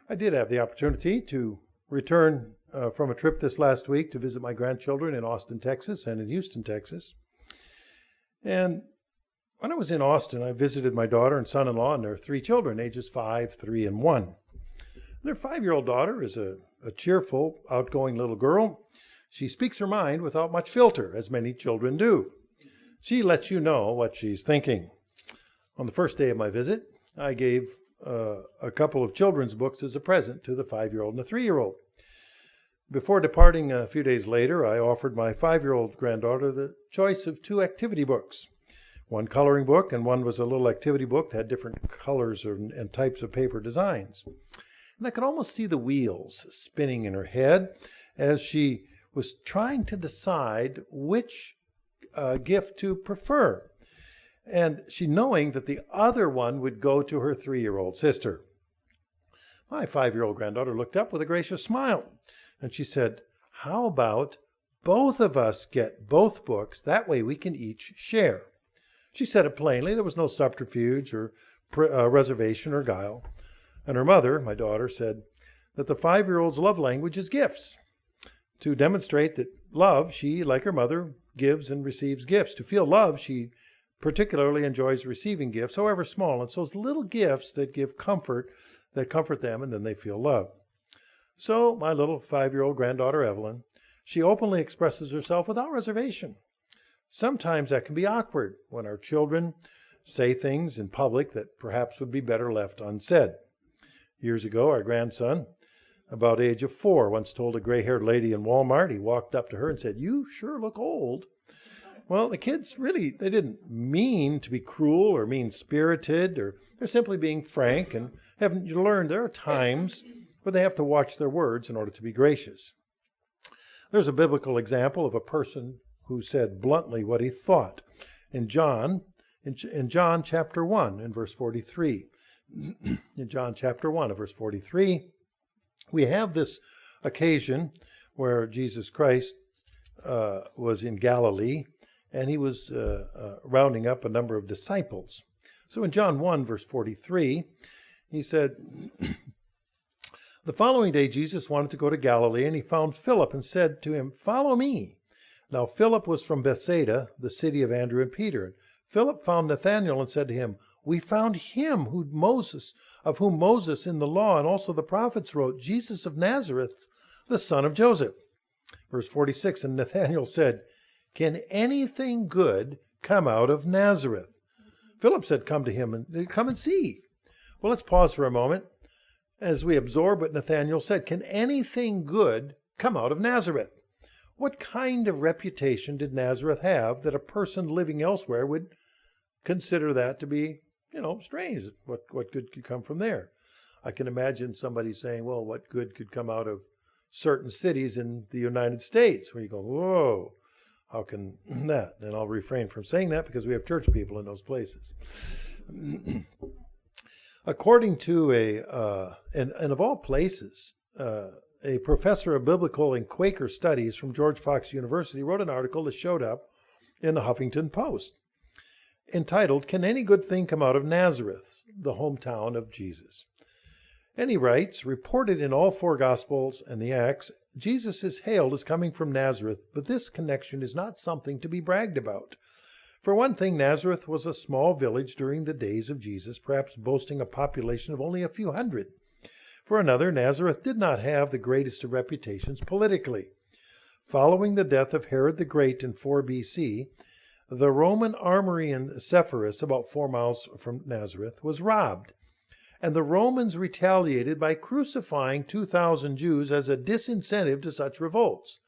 I did have the opportunity to return from a trip this last week to visit my grandchildren in Austin, Texas, and in Houston, Texas. And when I was in Austin, I visited my daughter and son-in-law and their 3 children, ages 5, 3, and 1. Their 5-year-old daughter is a cheerful, outgoing little girl. She speaks her mind without much filter, as many children do. She lets you know what she's thinking. On the first day of my visit, I gave a couple of children's books as a present to the 5-year-old and the 3-year-old. Before departing a few days later, I offered my 5-year-old granddaughter the choice of 2 activity books. One coloring book and one was a little activity book that had different colors and types of paper designs. And I could almost see the wheels spinning in her head as she was trying to decide which gift to prefer. And she knowing that the other one would go to her 3-year-old sister. My 5-year-old granddaughter looked up with a gracious smile, and she said, "How about both of us get both books? That way we can each share." She said it plainly. There was no subterfuge or reservation or guile. And her mother, my daughter, said that the 5-year-old's love language is gifts. To demonstrate that love, she, like her mother, gives and receives gifts. To feel love, she particularly enjoys receiving gifts, however small. And so it's little gifts that give comfort, that comfort them, and then they feel love. So my little 5-year-old granddaughter, Evelyn, she openly expresses herself without reservation. Sometimes that can be awkward when our children say things in public that perhaps would be better left unsaid. Years ago, our grandson, about the age of 4, once told a gray-haired lady in Walmart, he walked up to her and said, "You sure look old." Well, the kids really, they didn't mean to be cruel or mean-spirited, or they're simply being frank, and haven't you learned there are times where they have to watch their words in order to be gracious. There's a biblical example of a person who said bluntly what he thought. In John chapter 1, in verse 43. In John chapter 1, verse 43, we have this occasion where Jesus Christ was in Galilee, and he was rounding up a number of disciples. So in John 1, verse 43, he said, "The following day Jesus wanted to go to Galilee, and he found Philip and said to him, 'Follow me.' Now Philip was from Bethsaida, the city of Andrew and Peter. And Philip found Nathanael and said to him, 'We found him of whom Moses in the law and also the prophets wrote, Jesus of Nazareth, the son of Joseph.'" Verse 46, "And Nathanael said, 'Can anything good come out of Nazareth?' Philip said, 'Come and see.'" Well, let's pause for a moment as we absorb what Nathanael said. Can anything good come out of Nazareth? What kind of reputation did Nazareth have that a person living elsewhere would consider that to be, strange? What good could come from there? I can imagine somebody saying, well, what good could come out of certain cities in the United States? Where you go, whoa, how can that? And I'll refrain from saying that because we have church people in those places. According to and of all places, a professor of biblical and Quaker studies from George Fox University wrote an article that showed up in the Huffington Post entitled, "Can Any Good Thing Come Out of Nazareth, the Hometown of Jesus?" And he writes, "Reported in all 4 Gospels and the Acts, Jesus is hailed as coming from Nazareth, but this connection is not something to be bragged about. For one thing, Nazareth was a small village during the days of Jesus, perhaps boasting a population of only a few hundred. For another, Nazareth did not have the greatest of reputations politically. Following the death of Herod the Great in 4 BC, the Roman armory in Sepphoris, about 4 miles from Nazareth, was robbed, and the Romans retaliated by crucifying 2,000 Jews as a disincentive to such revolts."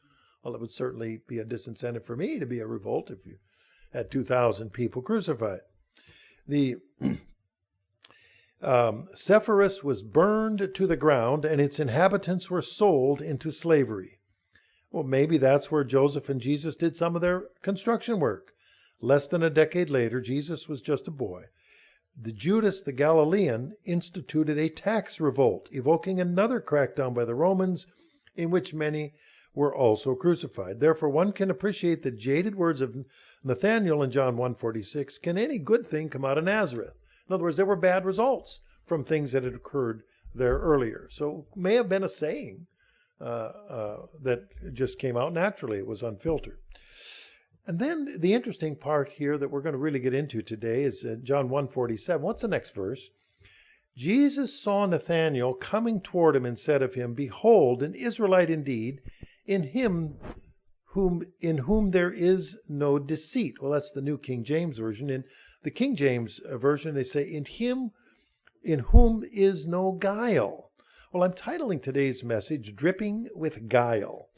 Well, it would certainly be a disincentive for me to be a revolt if you had 2,000 people crucified. The Sepphoris was burned to the ground, and its inhabitants were sold into slavery. Well, maybe that's where Joseph and Jesus did some of their construction work. Less than a decade later, Jesus was just a boy. Judas the Galilean instituted a tax revolt, evoking another crackdown by the Romans, in which many were also crucified. Therefore, one can appreciate the jaded words of Nathanael in John 1:46, "Can any good thing come out of Nazareth?" In other words, there were bad results from things that had occurred there earlier. So it may have been a saying that just came out naturally. It was unfiltered. And then the interesting part here that we're going to really get into today is John 1:47. What's the next verse? Jesus saw Nathanael coming toward him and said of him, "Behold, an Israelite indeed, in whom there is no deceit." Well, that's the New King James Version. In the King James Version, they say, "In him in whom is no guile." Well, I'm titling today's message, "Dripping with Guile."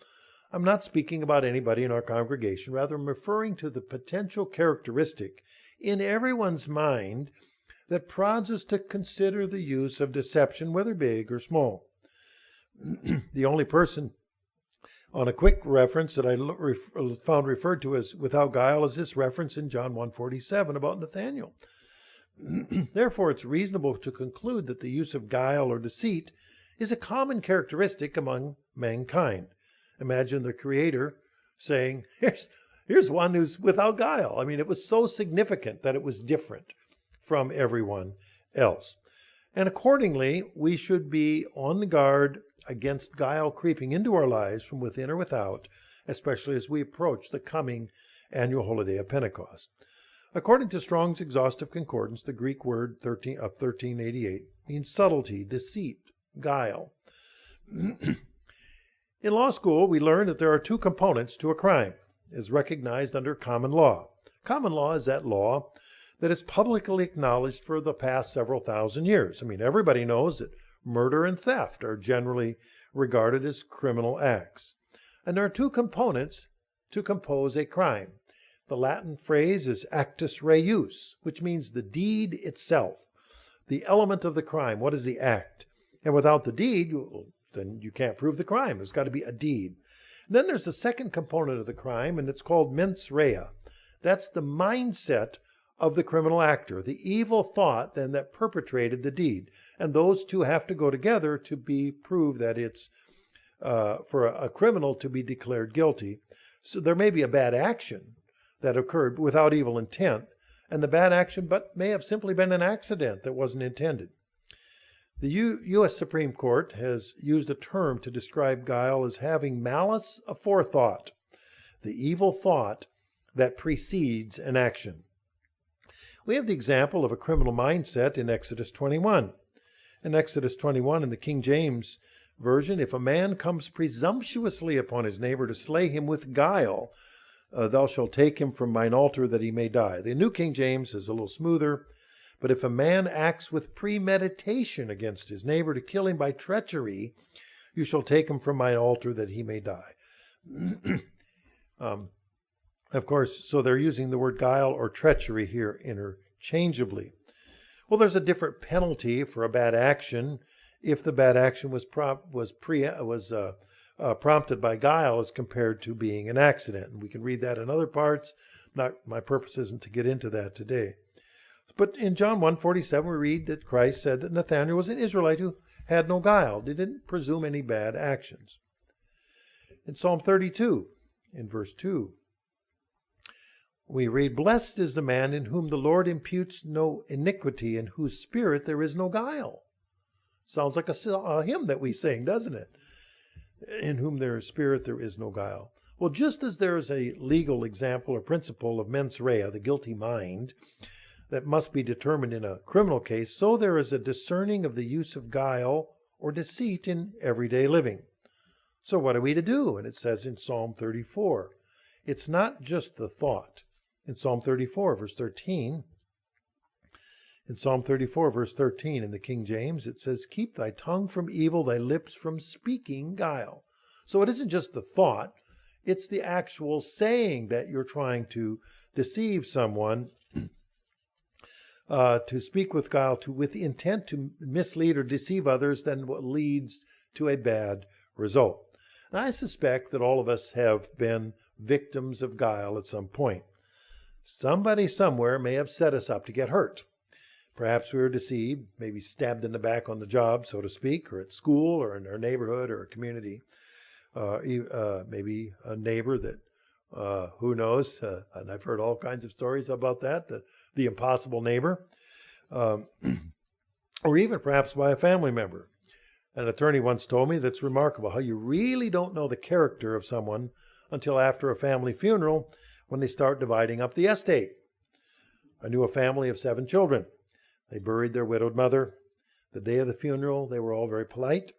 I'm not speaking about anybody in our congregation. Rather, I'm referring to the potential characteristic in everyone's mind that prods us to consider the use of deception, whether big or small. The only person on a quick reference that I found referred to as without guile is this reference in John 1:47 about Nathanael. Therefore, it's reasonable to conclude that the use of guile or deceit is a common characteristic among mankind. Imagine the Creator saying, here's one who's without guile. I mean, it was so significant that it was different from everyone else. And accordingly, we should be on the guard against guile creeping into our lives from within or without, especially as we approach the coming annual holiday of Pentecost. According to Strong's Exhaustive Concordance, the Greek word 1388 means subtlety, deceit, guile. In law school, we learned that there are two components to a crime, as recognized under common law. Common law is that law that is publicly acknowledged for the past several thousand years. I mean, everybody knows that murder and theft are generally regarded as criminal acts. And there are two components to compose a crime. The Latin phrase is actus reus, which means the deed itself, the element of the crime. What is the act? And without the deed, then you can't prove the crime. There's got to be a deed. And then there's the second component of the crime, and it's called mens rea. That's the mindset of the criminal actor, the evil thought then that perpetrated the deed. And those two have to go together to be proved that it's for a criminal to be declared guilty. So there may be a bad action that occurred without evil intent, and the bad action but may have simply been an accident that wasn't intended. The U.S. Supreme Court has used a term to describe guile as having malice aforethought, the evil thought that precedes an action. We have the example of a criminal mindset in Exodus 21. In Exodus 21, in the King James Version, if a man comes presumptuously upon his neighbor to slay him with guile, thou shalt take him from mine altar that he may die. The New King James is a little smoother. But if a man acts with premeditation against his neighbor to kill him by treachery, you shall take him from my altar that he may die. Of course, so they're using the word guile or treachery here interchangeably. Well, there's a different penalty for a bad action if the bad action was prompted by guile as compared to being an accident. And we can read that in other parts. My purpose isn't to get into that today. But in John 1:47, we read that Christ said that Nathanael was an Israelite who had no guile. He didn't presume any bad actions. In Psalm 32, in verse 2, we read, "Blessed is the man in whom the Lord imputes no iniquity, in whose spirit there is no guile." Sounds like a hymn that we sing, doesn't it? In whom there is spirit, there is no guile. Well, just as there is a legal example or principle of mens rea, the guilty mind, that must be determined in a criminal case, so there is a discerning of the use of guile or deceit in everyday living. So what are we to do? And it says in Psalm 34, it's not just the thought. In Psalm 34, verse 13, in the King James, it says, "Keep thy tongue from evil, thy lips from speaking guile." So it isn't just the thought, it's the actual saying that you're trying to deceive someone, to speak with guile, with the intent to mislead or deceive others, then what leads to a bad result. And I suspect that all of us have been victims of guile at some point. Somebody somewhere may have set us up to get hurt. Perhaps we were deceived, maybe stabbed in the back on the job, so to speak, or at school, or in our neighborhood, or a community. Maybe a neighbor that who knows? And I've heard all kinds of stories about that, the impossible neighbor, or even perhaps by a family member. An attorney once told me that's remarkable how you really don't know the character of someone until after a family funeral when they start dividing up the estate. I knew a family of 7 children. They buried their widowed mother. The day of the funeral, they were all very polite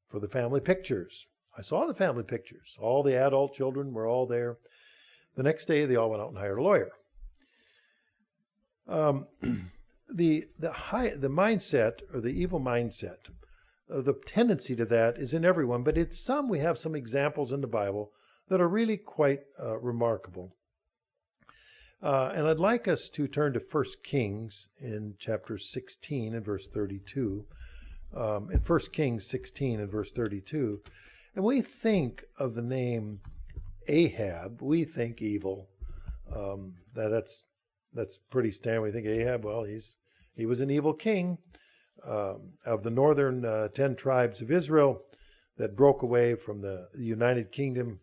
for the family pictures. I saw the family pictures. All the adult children were all there. The next day, they all went out and hired a lawyer. The mindset, or the evil mindset, the tendency to that is in everyone, but we have some examples in the Bible that are really quite remarkable. And I'd like us to turn to 1 Kings in chapter 16 and verse 32. In 1 Kings 16 and verse 32. And we think of the name Ahab, we think evil. That's pretty standard. We think Ahab, well, he was an evil king of the northern 10 tribes of Israel that broke away from the United Kingdom.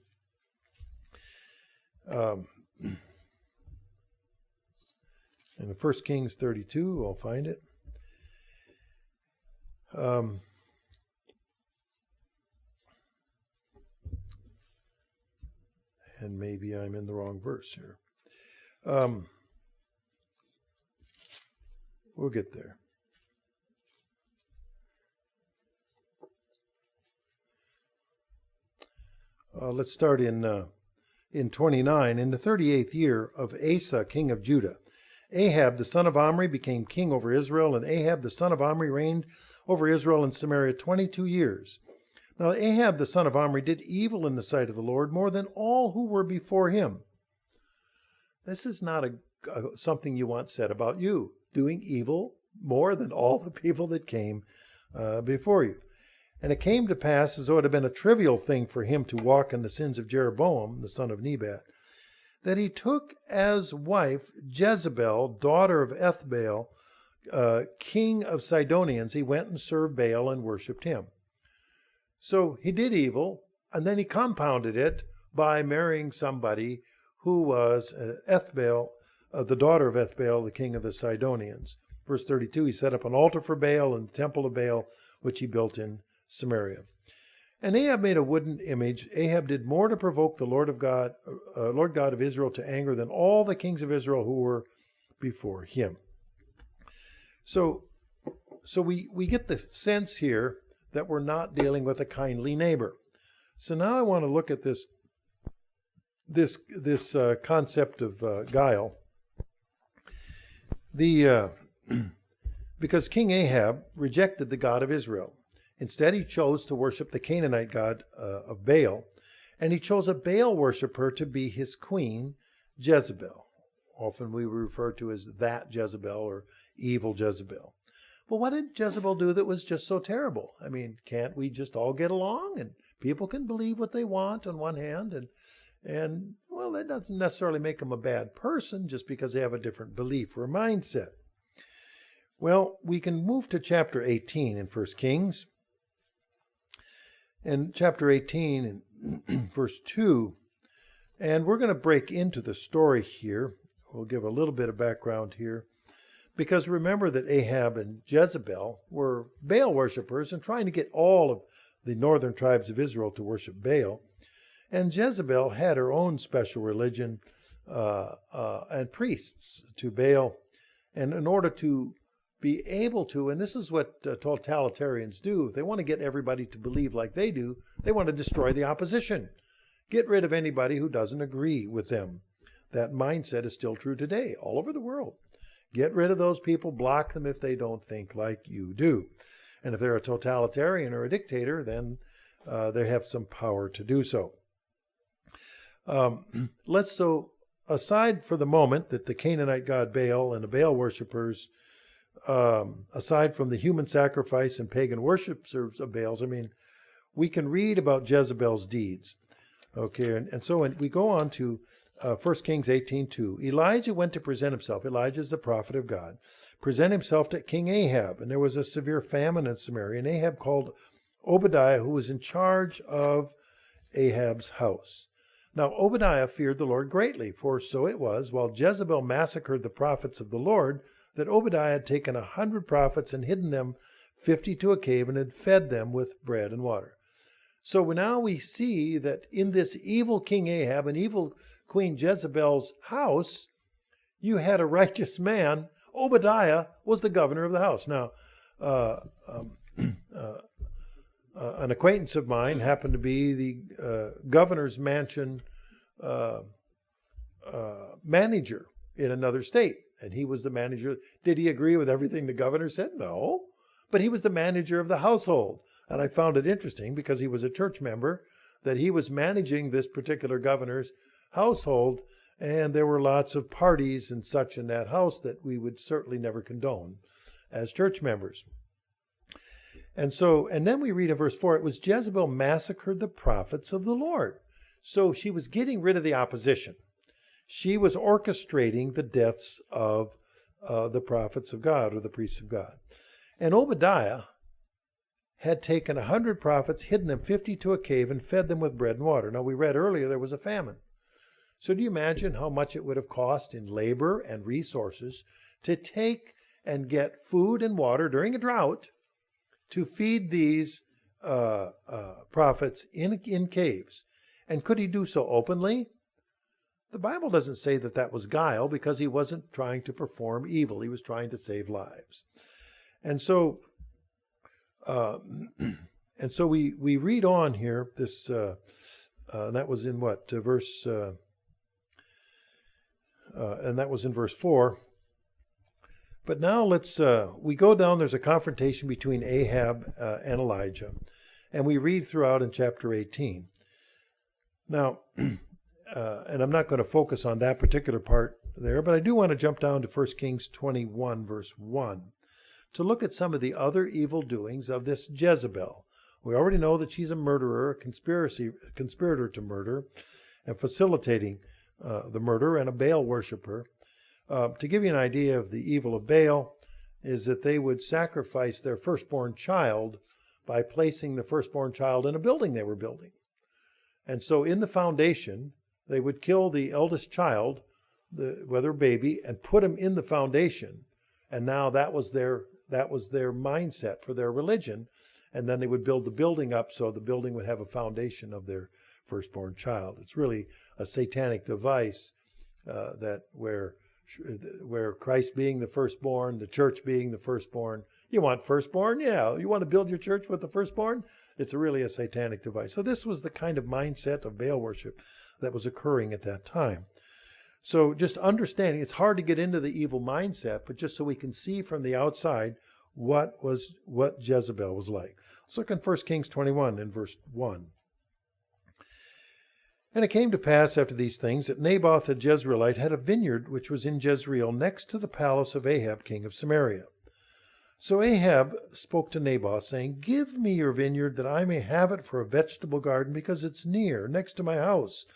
In 1 Kings 32, I'll find it. And maybe I'm in the wrong verse here. We'll get there. Let's start in 29. In the 38th year of Asa, king of Judah, Ahab the son of Omri became king over Israel, and Ahab the son of Omri reigned over Israel and Samaria 22 years. Now Ahab the son of Omri did evil in the sight of the Lord more than all who were before him. This is not something you want said about you, doing evil more than all the people that came before you. And it came to pass, as though it had been a trivial thing for him to walk in the sins of Jeroboam, the son of Nebat, that he took as wife Jezebel, daughter of Ethbaal, king of Sidonians. He went and served Baal and worshipped him. So he did evil, and then he compounded it by marrying somebody who was Ethbaal, the daughter of Ethbaal, the king of the Sidonians. Verse 32, he set up an altar for Baal in the temple of Baal, which he built in Samaria. And Ahab made a wooden image. Ahab did more to provoke the Lord God of Israel to anger than all the kings of Israel who were before him. So we get the sense here that we're not dealing with a kindly neighbor. So now I want to look at this concept of guile. Because King Ahab rejected the God of Israel. Instead, he chose to worship the Canaanite god of Baal, and he chose a Baal worshiper to be his queen, Jezebel. Often we refer to as that Jezebel or evil Jezebel. Well, what did Jezebel do that was just so terrible? I mean, can't we just all get along and people can believe what they want on one hand, and well, that doesn't necessarily make them a bad person just because they have a different belief or mindset. Well, we can move to chapter 18 in 1 Kings. In chapter 18, in verse 2, and we're going to break into the story here. We'll give a little bit of background here. Because remember that Ahab and Jezebel were Baal worshippers and trying to get all of the northern tribes of Israel to worship Baal. And Jezebel had her own special religion and priests to Baal. And in order to be able to, and this is what totalitarians do, if they want to get everybody to believe like they do, they want to destroy the opposition. Get rid of anybody who doesn't agree with them. That mindset is still true today, all over the world. Get rid of those people, block them if they don't think like you do. And if they're a totalitarian or a dictator, then they have some power to do so. So aside for the moment that the Canaanite god Baal and the Baal worshippers, aside from the human sacrifice and pagan worships of Baals, I mean, we can read about Jezebel's deeds. Okay, and so we go on to 1 Kings 18:2. Elijah went to present himself. Elijah is the prophet of God. Present himself to King Ahab. And there was a severe famine in Samaria. And Ahab called Obadiah, who was in charge of Ahab's house. Now Obadiah feared the Lord greatly, for so it was, while Jezebel massacred the prophets of the Lord, that Obadiah had taken 100 prophets and hidden them 50 to a cave and had fed them with bread and water. So now we see that in this evil King Ahab and evil Queen Jezebel's house, you had a righteous man. Obadiah was the governor of the house. Now, an acquaintance of mine happened to be the governor's mansion manager in another state, and he was the manager. Did he agree with everything the governor said? No, but he was the manager of the household. And I found it interesting because he was a church member that he was managing this particular governor's household, and there were lots of parties and such in that house that we would certainly never condone as church members. And then we read in verse 4, it was Jezebel massacred the prophets of the Lord. So she was getting rid of the opposition. She was orchestrating the deaths of the prophets of God, or the priests of God. And Obadiah had taken 100 prophets, hidden them 50 to a cave, and fed them with bread and water. Now, we read earlier there was a famine. So do you imagine how much it would have cost in labor and resources to take and get food and water during a drought to feed these prophets in caves? And could he do so openly? The Bible doesn't say that that was guile, because he wasn't trying to perform evil. He was trying to save lives. And so we read on here, this, that was in what, verse, and that was in verse 4. But now we go down, there's a confrontation between Ahab and Elijah, and we read throughout in chapter 18. Now, and I'm not going to focus on that particular part there, but I do want to jump down to 1 Kings 21, verse 1, to look at some of the other evil doings of this Jezebel. We already know that she's a murderer, a conspirator to murder, and facilitating the murder, and a Baal worshiper. To give you an idea of the evil of Baal, is that they would sacrifice their firstborn child by placing the firstborn child in a building they were building. And so in the foundation, they would kill the eldest child, whether baby, and put him in the foundation. And now that was their mindset for their religion. And then they would build the building up so the building would have a foundation of their firstborn child. It's really a satanic device where Christ being the firstborn, the church being the firstborn. You want firstborn? Yeah. You want to build your church with the firstborn? It's really a satanic device. So this was the kind of mindset of Baal worship that was occurring at that time. So just understanding, it's hard to get into the evil mindset, but just so we can see from the outside what Jezebel was like. Let's look in 1 Kings 21 in verse 1. And it came to pass after these things that Naboth the Jezreelite had a vineyard which was in Jezreel next to the palace of Ahab king of Samaria. So Ahab spoke to Naboth, saying, Give me your vineyard, that I may have it for a vegetable garden, because it's near, next to my house.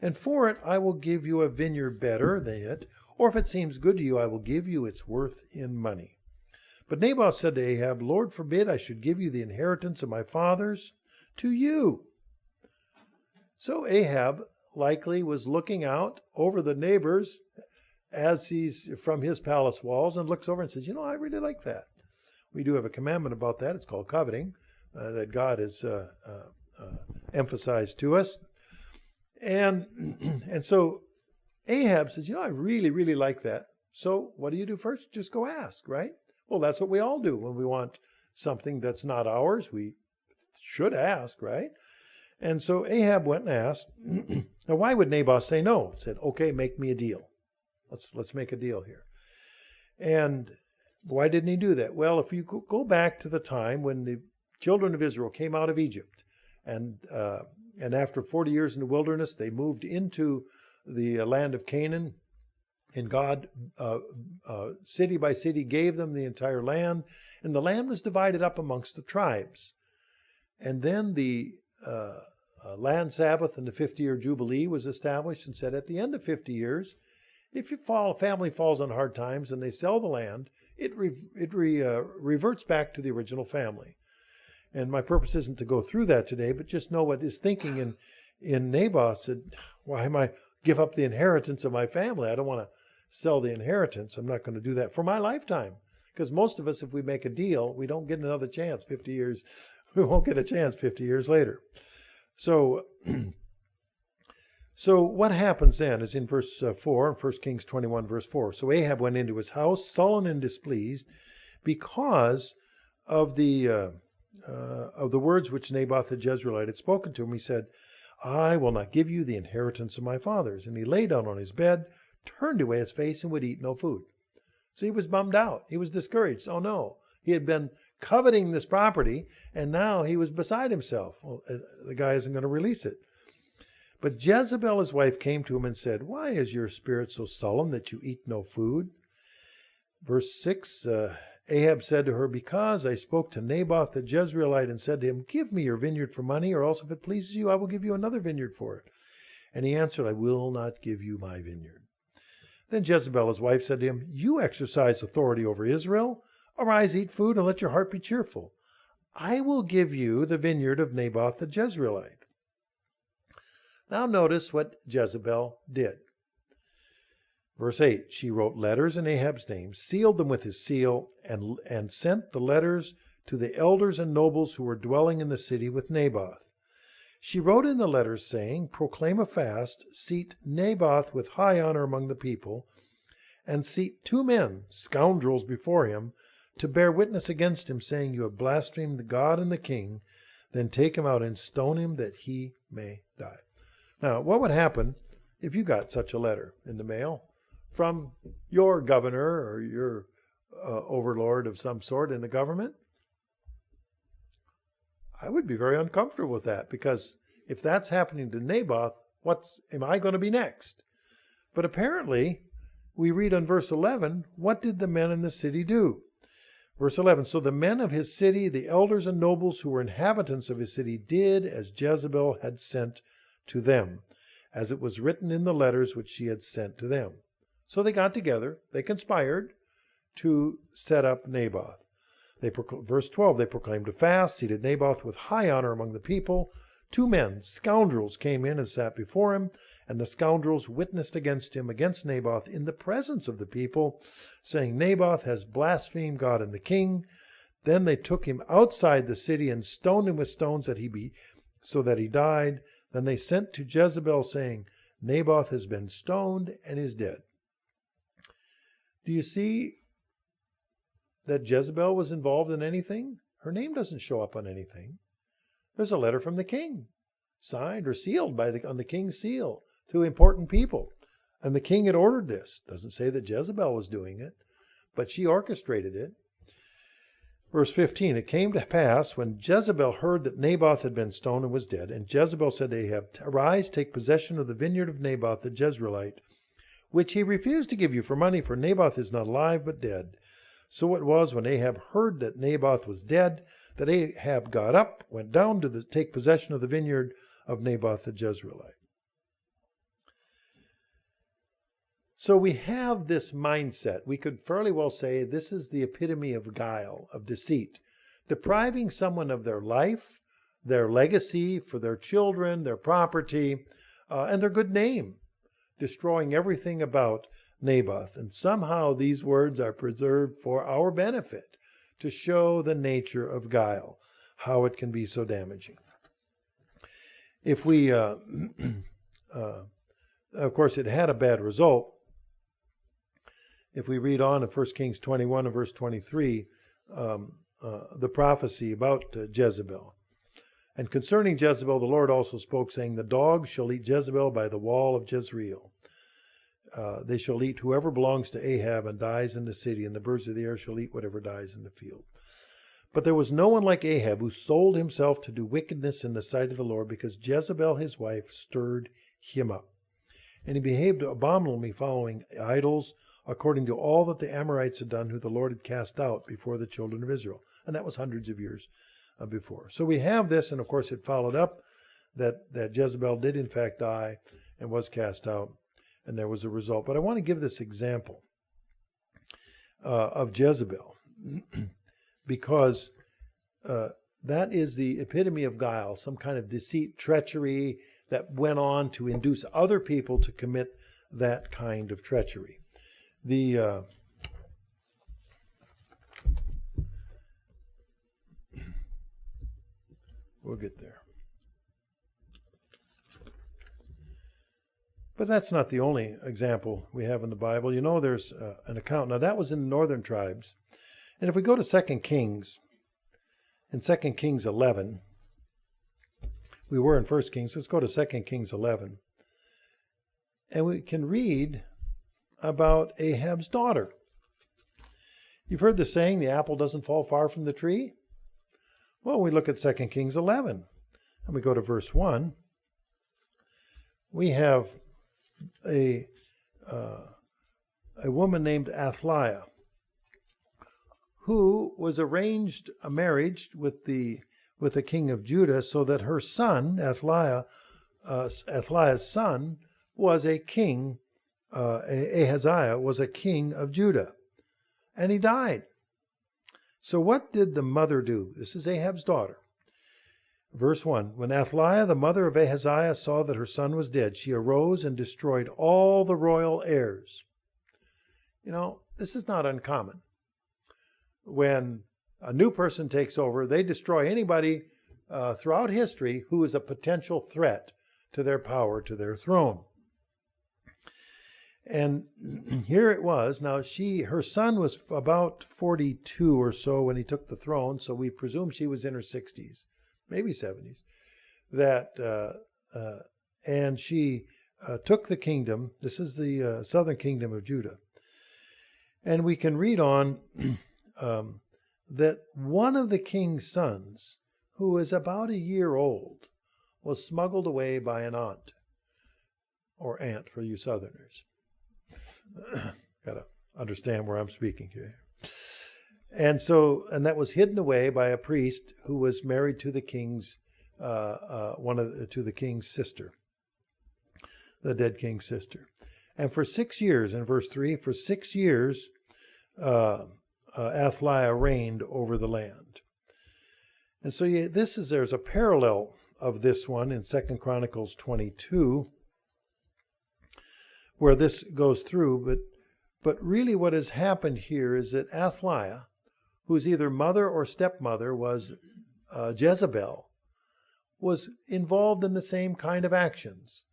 And for it I will give you a vineyard better than it, or if it seems good to you, I will give you its worth in money. But Naboth said to Ahab, Lord forbid I should give you the inheritance of my fathers to you. So Ahab likely was looking out over the neighbors as he's from his palace walls, and looks over and says, I really like that. We do have a commandment about that. It's called coveting, that God has emphasized to us. And so Ahab says, I really, really like that. So what do you do first? Just go ask, right? Well, that's what we all do when we want something that's not ours. We should ask, right? And so Ahab went and asked. Now, why would Naboth say no? He said, okay, make me a deal. Let's make a deal here. And why didn't he do that? Well, if you go back to the time when the children of Israel came out of Egypt, and after 40 years in the wilderness, they moved into the land of Canaan, and God, city by city, gave them the entire land, and the land was divided up amongst the tribes. And then the land Sabbath and the 50-year Jubilee was established, and said at the end of 50 years, if your family falls on hard times and they sell the land, it reverts back to the original family. And my purpose isn't to go through that today, but just know what his thinking in Naboth said, why am I give up the inheritance of my family? I don't want to sell the inheritance. I'm not going to do that for my lifetime. Because most of us, if we make a deal, we don't get another chance 50 years. We won't get a chance 50 years later. So what happens then is in verse 4, in 1 Kings 21, verse 4. So Ahab went into his house, sullen and displeased, because of the words which Naboth the Jezreelite had spoken to him. He said, I will not give you the inheritance of my fathers. And he lay down on his bed, turned away his face, and would eat no food. So he was bummed out. He was discouraged. Oh no, he had been coveting this property, and now he was beside himself. Well, the guy isn't going to release it. But Jezebel, his wife, came to him and said, why is your spirit so sullen that you eat no food? Verse 6, Ahab said to her, because I spoke to Naboth the Jezreelite and said to him, give me your vineyard for money, or else if it pleases you, I will give you another vineyard for it. And he answered, I will not give you my vineyard. Then Jezebel, his wife, said to him, you exercise authority over Israel. Arise, eat food, and let your heart be cheerful. I will give you the vineyard of Naboth the Jezreelite. Now notice what Jezebel did. Verse 8, she wrote letters in Ahab's name, sealed them with his seal, and sent the letters to the elders and nobles who were dwelling in the city with Naboth. She wrote in the letters, saying, proclaim a fast, seat Naboth with high honor among the people, and seat 2 men, scoundrels, before him, to bear witness against him, saying, you have blasphemed the God and the king. Then take him out and stone him, that he may die. Now, what would happen if you got such a letter in the mail from your governor or your overlord of some sort in the government? I would be very uncomfortable with that, because if that's happening to Naboth, am I going to be next? But apparently, we read on verse 11, what did the men in the city do? Verse 11, so the men of his city, the elders and nobles who were inhabitants of his city, did as Jezebel had sent to them, as it was written in the letters which she had sent to them. So they got together, they conspired to set up Naboth. Verse 12, they proclaimed a fast, seated Naboth with high honor among the people. 2 men, scoundrels, came in and sat before him, and the scoundrels witnessed against him, against Naboth, in the presence of the people, saying, Naboth has blasphemed God and the king. Then they took him outside the city and stoned him with stones so that he died. Then they sent to Jezebel, saying, Naboth has been stoned and is dead. Do you see that Jezebel was involved in anything? Her name doesn't show up on anything. There's a letter from the king, signed or sealed on the king's seal to important people. And the king had ordered this. Doesn't say that Jezebel was doing it, but she orchestrated it. Verse 15, it came to pass when Jezebel heard that Naboth had been stoned and was dead, and Jezebel said to Ahab, arise, take possession of the vineyard of Naboth the Jezreelite, which he refused to give you for money, for Naboth is not alive but dead. So it was when Ahab heard that Naboth was dead, that Ahab got up, went down to take possession of the vineyard of Naboth the Jezreelite. So we have this mindset. We could fairly well say this is the epitome of guile, of deceit, depriving someone of their life, their legacy for their children, their property, and their good name, destroying everything about Naboth. And somehow these words are preserved for our benefit to show the nature of guile, how it can be so damaging. If we, of course, it had a bad result. If we read on in 1 Kings 21 and verse 23, the prophecy about Jezebel. And concerning Jezebel, the Lord also spoke, saying, the dogs shall eat Jezebel by the wall of Jezreel. They shall eat whoever belongs to Ahab and dies in the city, and the birds of the air shall eat whatever dies in the field. But there was no one like Ahab who sold himself to do wickedness in the sight of the Lord, because Jezebel his wife stirred him up. And he behaved abominably, following idols, according to all that the Amorites had done, who the Lord had cast out before the children of Israel. And that was hundreds of years before. So we have this, and of course it followed up that Jezebel did in fact die and was cast out, and there was a result. But I want to give this example of Jezebel because that is the epitome of guile, some kind of deceit, treachery that went on to induce other people to commit that kind of treachery. The We'll get there. But that's not the only example we have in the Bible. You know, there's an account. Now, that was in the northern tribes. And if we go to 2 Kings, in 2 Kings 11, we were in 1 Kings. Let's go to 2 Kings 11. And we can read about Ahab's daughter. You've heard the saying, the apple doesn't fall far from the tree? Well, we look at 2 Kings 11, and we go to verse 1. We have a woman named Athaliah, who was arranged a marriage with the king of Judah, so that her son, Athaliah's son, was a king. Ahaziah was a king of Judah, and he died. So what did the mother do? This is Ahab's daughter. Verse 1, when Athaliah, the mother of Ahaziah, saw that her son was dead, she arose and destroyed all the royal heirs. You know, this is not uncommon. When a new person takes over, they destroy anybody throughout history who is a potential threat to their power, to their throne. And here it was. Now, her son was about 42 or so when he took the throne, so we presume she was in her 60s. Maybe 70s, and she took the kingdom. This is the southern kingdom of Judah. And we can read on that one of the king's sons, who was about a year old, was smuggled away by an aunt, or aunt for you southerners. Got to understand where I'm speaking here. And that was hidden away by a priest who was married to the king's to the king's sister, the dead king's sister. And for 6 years, in verse 3, for 6 years, Athaliah reigned over the land. And so there's a parallel of this one in 2 Chronicles 22, where this goes through. But really, what has happened here is that Athaliah, whose either mother or stepmother was Jezebel, was involved in the same kind of actions.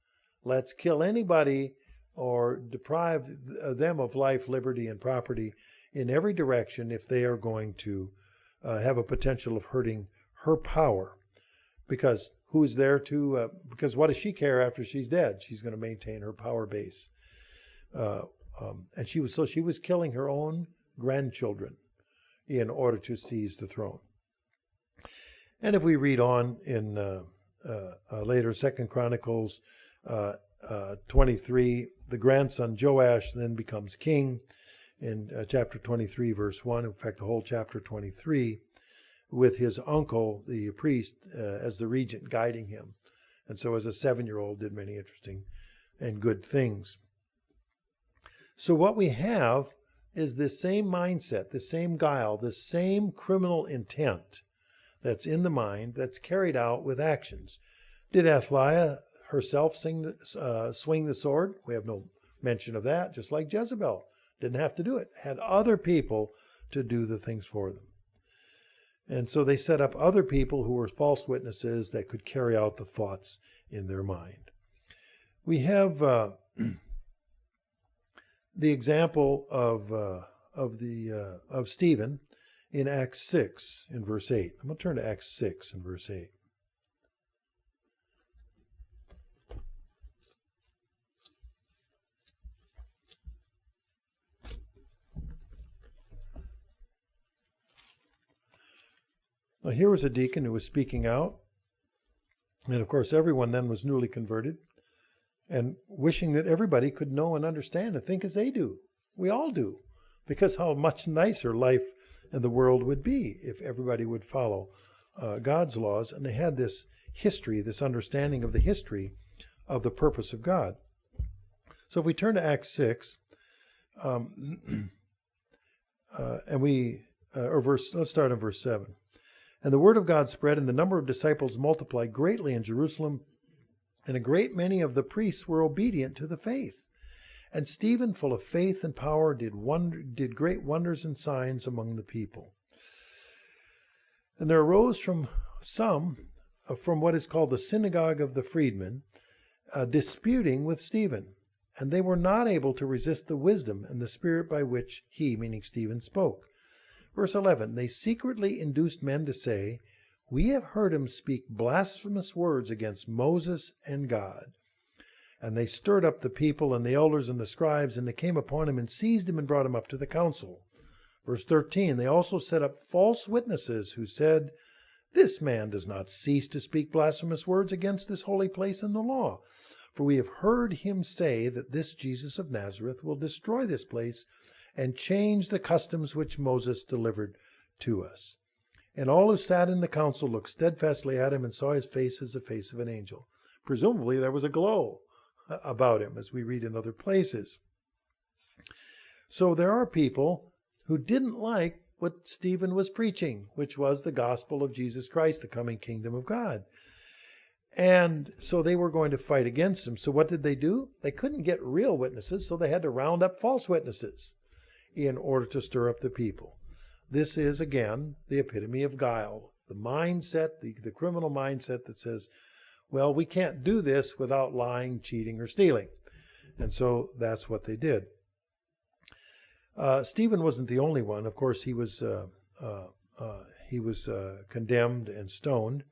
Let's kill anybody or deprive them of life, liberty, and property in every direction if they are going to have a potential of hurting her power. Because who's there to, because what does she care after she's dead? She's going to maintain her power base. And she was killing her own grandchildren in order to seize the throne. And if we read on in later 2 Chronicles 23, the grandson Joash then becomes king in chapter 23, verse 1. In fact, the whole chapter 23, with his uncle, the priest, as the regent guiding him. And so as a 7-year-old did many interesting and good things. So what we have is this same mindset, the same guile, the same criminal intent that's in the mind that's carried out with actions. Did Athaliah herself swing the sword? We have no mention of that, just like Jezebel. Didn't have to do it. Had other people to do the things for them. And so they set up other people who were false witnesses that could carry out the thoughts in their mind. We have the example of Stephen in Acts 6 in verse 8. I'm going to turn to Acts 6 in verse 8. Now here was a deacon who was speaking out, and of course everyone then was newly converted, and wishing that everybody could know and understand and think as they do. We all do, because how much nicer life in the world would be if everybody would follow God's laws, and they had this history, this understanding of the history of the purpose of God. So if we turn to Acts 6, let's start in verse 7. And the word of God spread, and the number of disciples multiplied greatly in Jerusalem, and a great many of the priests were obedient to the faith. And Stephen, full of faith and power, did great wonders and signs among the people. And there arose from some from what is called the synagogue of the freedmen, disputing with Stephen. And they were not able to resist the wisdom and the spirit by which he, meaning Stephen, spoke. Verse 11, they secretly induced men to say, we have heard him speak blasphemous words against Moses and God. And they stirred up the people and the elders and the scribes, and they came upon him and seized him and brought him up to the council. Verse 13, they also set up false witnesses who said, this man does not cease to speak blasphemous words against this holy place and the law. For we have heard him say that this Jesus of Nazareth will destroy this place and change the customs which Moses delivered to us. And all who sat in the council looked steadfastly at him and saw his face as the face of an angel. Presumably there was a glow about him, as we read in other places. So there are people who didn't like what Stephen was preaching, which was the gospel of Jesus Christ, the coming kingdom of God. And so they were going to fight against him. So what did they do? They couldn't get real witnesses, so they had to round up false witnesses in order to stir up the people. This is, again, the epitome of guile, the mindset, the criminal mindset that says, well, we can't do this without lying, cheating, or stealing. And so that's what they did. Stephen wasn't the only one. Of course, he was condemned and stoned.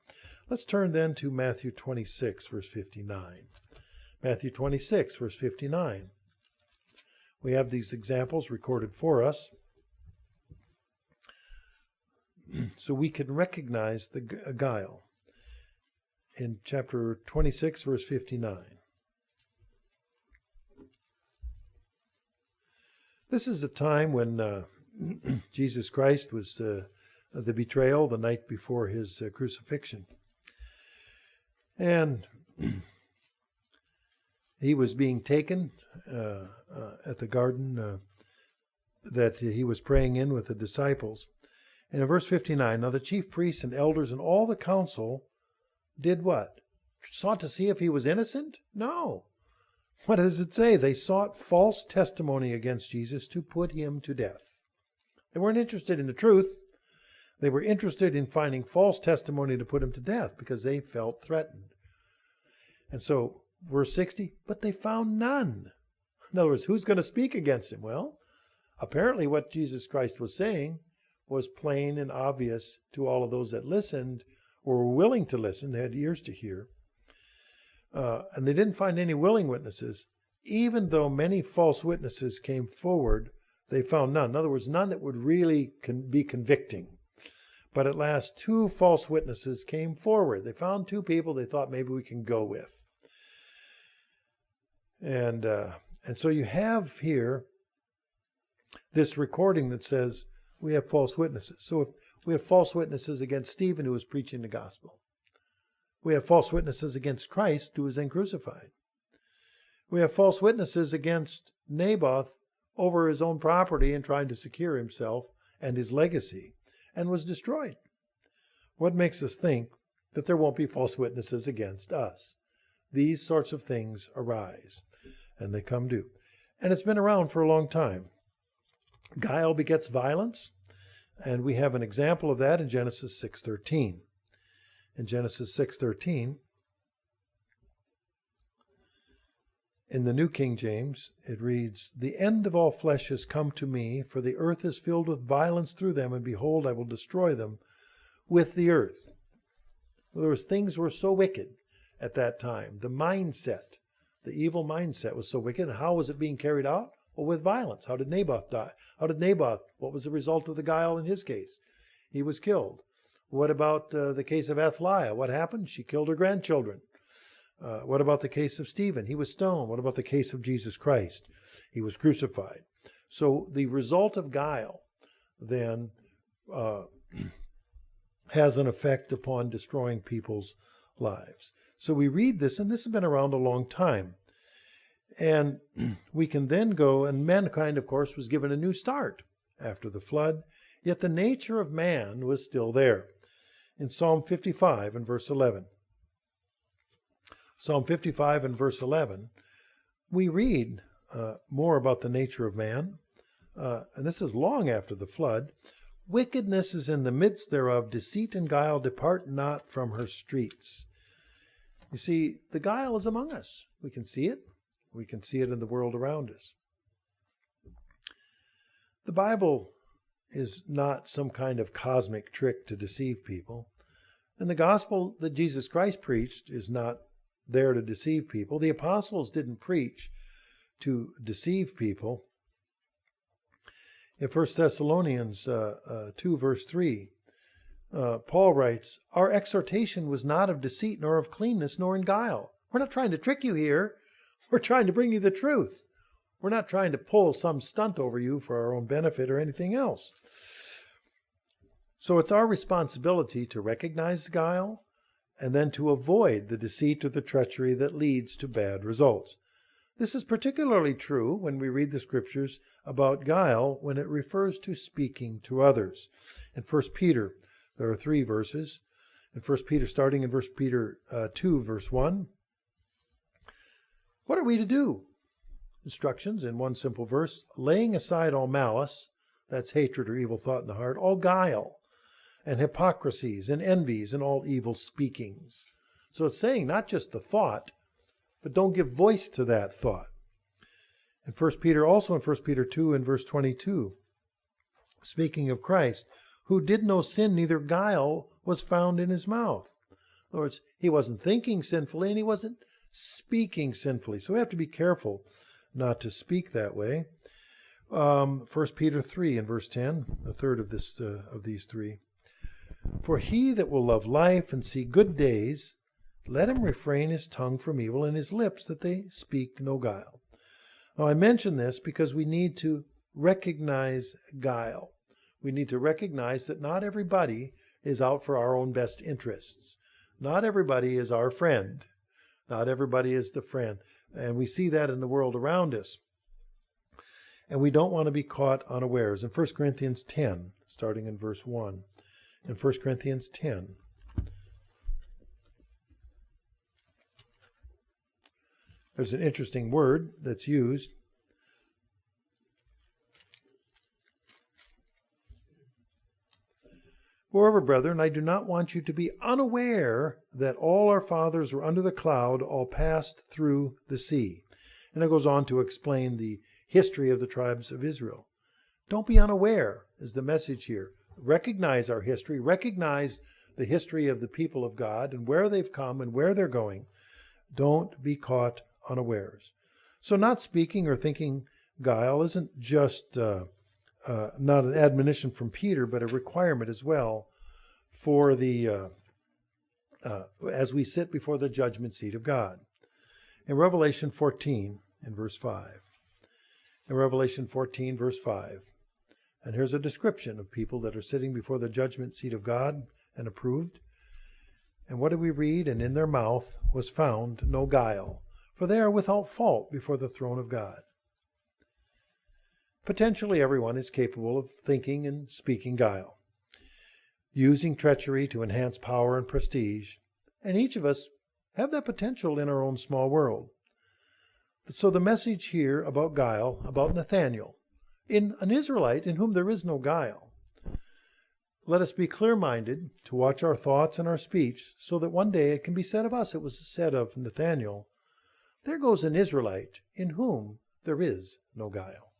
Let's turn then to Matthew 26, verse 59. Matthew 26, verse 59. We have these examples recorded for us, so we can recognize the guile. In chapter 26, verse 59. This is a time when Jesus Christ was the betrayal, the night before his crucifixion. And he was being taken at the garden that he was praying in with the disciples. And in verse 59, now the chief priests and elders and all the council did what? Sought to see if he was innocent? No. What does it say? They sought false testimony against Jesus to put him to death. They weren't interested in the truth. They were interested in finding false testimony to put him to death because they felt threatened. And so, verse 60, but they found none. In other words, who's going to speak against him? Well, apparently what Jesus Christ was saying was plain and obvious to all of those that listened or were willing to listen, they had ears to hear. And they didn't find any willing witnesses. Even though many false witnesses came forward, they found none. In other words, none that would really be convicting. But at last, 2 false witnesses came forward. They found 2 people they thought maybe we can go with. And so you have here this recording that says we have false witnesses. So if we have false witnesses against Stephen, who was preaching the gospel. We have false witnesses against Christ, who was then crucified. We have false witnesses against Naboth over his own property and trying to secure himself and his legacy, and was destroyed. What makes us think that there won't be false witnesses against us? These sorts of things arise, and they come due. And it's been around for a long time. Guile begets violence, and we have an example of that in Genesis 6:13. In Genesis 6:13, in the New King James, it reads, the end of all flesh has come to me, for the earth is filled with violence through them, and behold, I will destroy them with the earth. In other words, things were so wicked at that time. The mindset, the evil mindset was so wicked. And how was it being carried out? Well, with violence. How did Naboth die? What was the result of the guile in his case? He was killed. What about the case of Athaliah? What happened? She killed her grandchildren. What about the case of Stephen? He was stoned. What about the case of Jesus Christ? He was crucified. So the result of guile then has an effect upon destroying people's lives. So we read this, and this has been around a long time. And we can then go, and mankind, of course, was given a new start after the flood, yet the nature of man was still there. In Psalm 55 and verse 11. Psalm 55 and verse 11, we read more about the nature of man, and this is long after the flood. Wickedness is in the midst thereof. Deceit and guile depart not from her streets. You see, the guile is among us. We can see it. We can see it in the world around us. The Bible is not some kind of cosmic trick to deceive people. And the gospel that Jesus Christ preached is not there to deceive people. The apostles didn't preach to deceive people. In 1 Thessalonians 2, verse 3, Paul writes, "Our exhortation was not of deceit, nor of cleanness, nor in guile." We're not trying to trick you here. We're trying to bring you the truth. We're not trying to pull some stunt over you for our own benefit or anything else. So it's our responsibility to recognize the guile and then to avoid the deceit or the treachery that leads to bad results. This is particularly true when we read the scriptures about guile when it refers to speaking to others. In 1 Peter, there are 3 verses. In 1 Peter, starting in 1 Peter 2, verse 1. What are we to do? Instructions in one simple verse. Laying aside all malice, that's hatred or evil thought in the heart, all guile and hypocrisies and envies and all evil speakings. So it's saying not just the thought, but don't give voice to that thought. In 1 Peter, also in 1 Peter 2 and verse 22, speaking of Christ, who did no sin, neither guile was found in his mouth. In other words, he wasn't thinking sinfully and he wasn't speaking sinfully. So we have to be careful not to speak that way. 1 Peter 3 and verse 10, the third of these 3. For he that will love life and see good days, let him refrain his tongue from evil and his lips that they speak no guile. Now I mention this because we need to recognize guile. We need to recognize that not everybody is out for our own best interests. Not everybody is our friend. Not everybody is the friend. And we see that in the world around us. And we don't want to be caught unawares. In 1 Corinthians 10, starting in verse 1. In 1 Corinthians 10. There's an interesting word that's used. Moreover, brethren, I do not want you to be unaware that all our fathers were under the cloud, all passed through the sea. And it goes on to explain the history of the tribes of Israel. Don't be unaware is the message here. Recognize our history. Recognize the history of the people of God and where they've come and where they're going. Don't be caught unawares. So not speaking or thinking guile isn't just not an admonition from Peter, but a requirement as well for the as we sit before the judgment seat of God. In Revelation 14, in verse 5. In Revelation 14, verse 5. And here's a description of people that are sitting before the judgment seat of God and approved. And what do we read? And in their mouth was found no guile, for they are without fault before the throne of God. Potentially everyone is capable of thinking and speaking guile, using treachery to enhance power and prestige, and each of us have that potential in our own small world. So the message here about guile, about Nathanael, in an Israelite in whom there is no guile. Let us be clear-minded to watch our thoughts and our speech so that one day it can be said of us, it was said of Nathanael, there goes an Israelite in whom there is no guile.